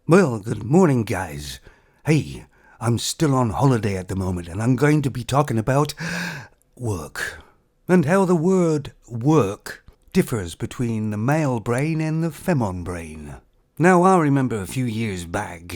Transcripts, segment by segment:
Well, good morning, guys. Hey, I'm still on holiday at the moment, and I'm going to be talking about work. And how the word work differs between the male brain and the femon brain. Now, I remember a few years back,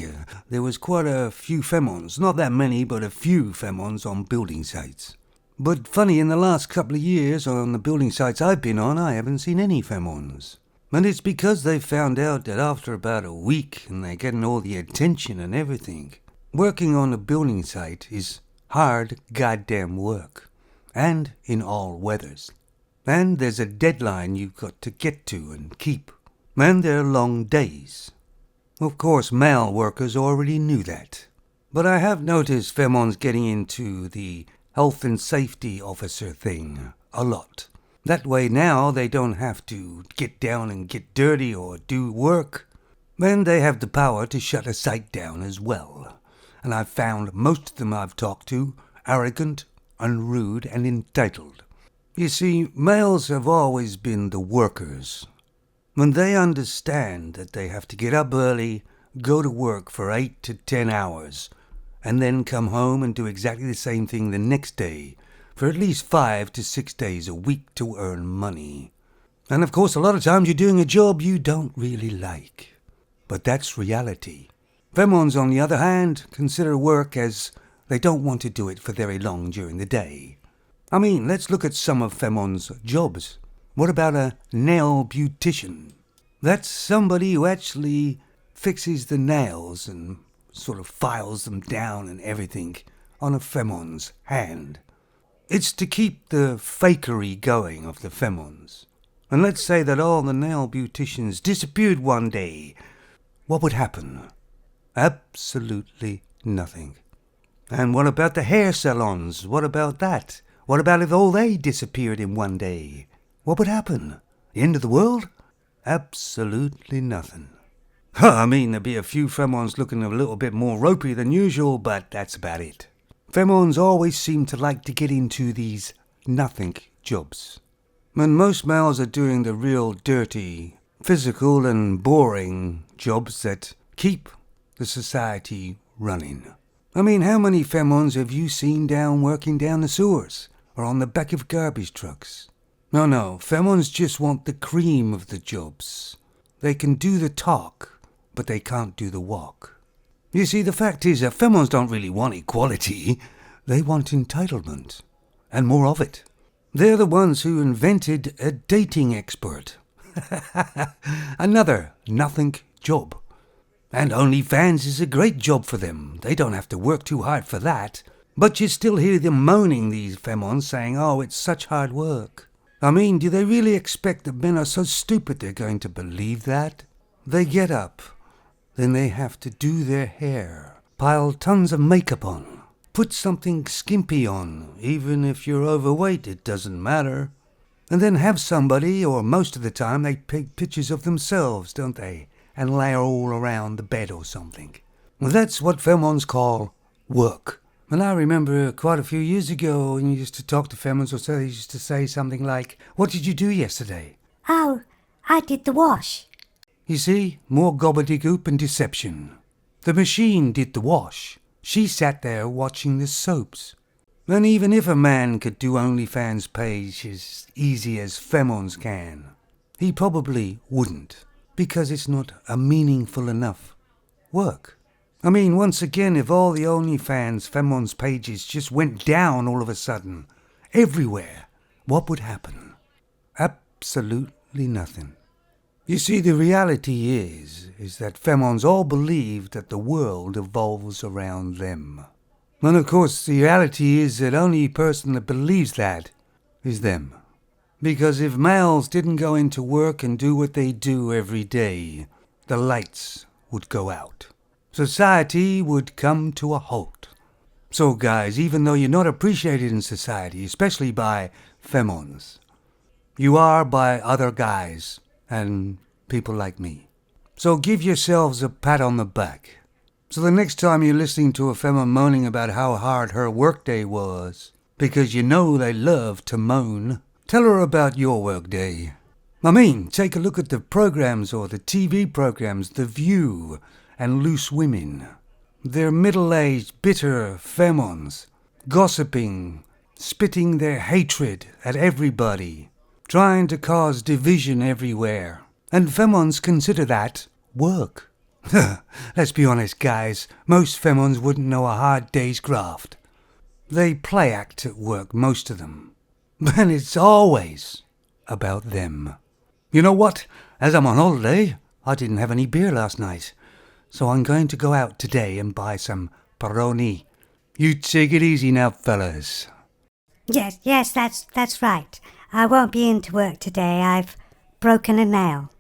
there was quite a few femons, not that many, but a few femons on building sites. But funny, in the last couple of years, on the building sites I've been on, I haven't seen any femons. And it's because they found out that after about a week and they're getting all the attention and everything, working on a building site is hard goddamn work. And in all weathers. And there's a deadline you've got to get to and keep. And they're long days. Of course, male workers already knew that. But I have noticed femons getting into the health and safety officer thing a lot. That way now they don't have to get down and get dirty or do work. Then they have the power to shut a site down as well. And I've found most of them I've talked to arrogant, unrude, and entitled. You see, males have always been the workers. When they understand that they have to get up early, go to work for 8 to 10 hours, and then come home and do exactly the same thing the next day, for at least 5 to 6 days a week to earn money. And of course, a lot of times you're doing a job you don't really like. But that's reality. Femons, on the other hand, consider work as they don't want to do it for very long during the day. I mean, let's look at some of Femons' jobs. What about a nail beautician? That's somebody who actually fixes the nails and sort of files them down and everything on a Femon's hand. It's to keep the fakery going of the femons. And let's say that all the nail beauticians disappeared one day. What would happen? Absolutely nothing. And what about the hair salons? What about that? What about if all they disappeared in one day? What would happen? The end of the world? Absolutely nothing. I mean, there'd be a few femons looking a little bit more ropey than usual, but that's about it. Femons always seem to like to get into these nothing jobs. When most males are doing the real dirty, physical and boring jobs that keep the society running. I mean, how many femons have you seen working down the sewers or on the back of garbage trucks? No, femons just want the cream of the jobs. They can do the talk, but they can't do the walk. You see, the fact is that femons don't really want equality. They want entitlement, and more of it. They're the ones who invented a dating expert. Another nothing job. And OnlyFans is a great job for them. They don't have to work too hard for that. But you still hear them moaning, these femons, saying, oh, it's such hard work. I mean, do they really expect that men are so stupid they're going to believe that? They get up. Then they have to do their hair, pile tons of makeup on, put something skimpy on, even if you're overweight, it doesn't matter. And then have somebody, or most of the time they take pictures of themselves, don't they? And lay all around the bed or something. Well, that's what femons call work. And I remember quite a few years ago when you used to talk to femons or so, they used to say something like, what did you do yesterday? Oh, I did the wash. You see, more gobbledygook and deception. The machine did the wash. She sat there watching the soaps. And even if a man could do OnlyFans page as easy as femons can, he probably wouldn't, because it's not a meaningful enough work. I mean, once again, if all the OnlyFans femons pages just went down all of a sudden, everywhere, what would happen? Absolutely nothing. You see, the reality is that femons all believe that the world evolves around them. And of course, the reality is that only person that believes that is them. Because if males didn't go into work and do what they do every day, the lights would go out. Society would come to a halt. So guys, even though you're not appreciated in society, especially by femons, you are by other guys and people like me. So give yourselves a pat on the back. So the next time you're listening to a femon moaning about how hard her workday was, because you know they love to moan, tell her about your workday. I mean, take a look at the programs or the TV programs, The View and loose women. They're middle-aged, bitter Femons, gossiping, spitting their hatred at everybody, trying to cause division everywhere. And Femons consider that work. Let's be honest, guys, most Femons wouldn't know a hard day's graft. They play act at work, most of them. And it's always about them. You know what? As I'm on holiday, I didn't have any beer last night, so I'm going to go out today and buy some Peroni. You take it easy now, fellas. Yes, that's right. I won't be into work today. I've broken a nail.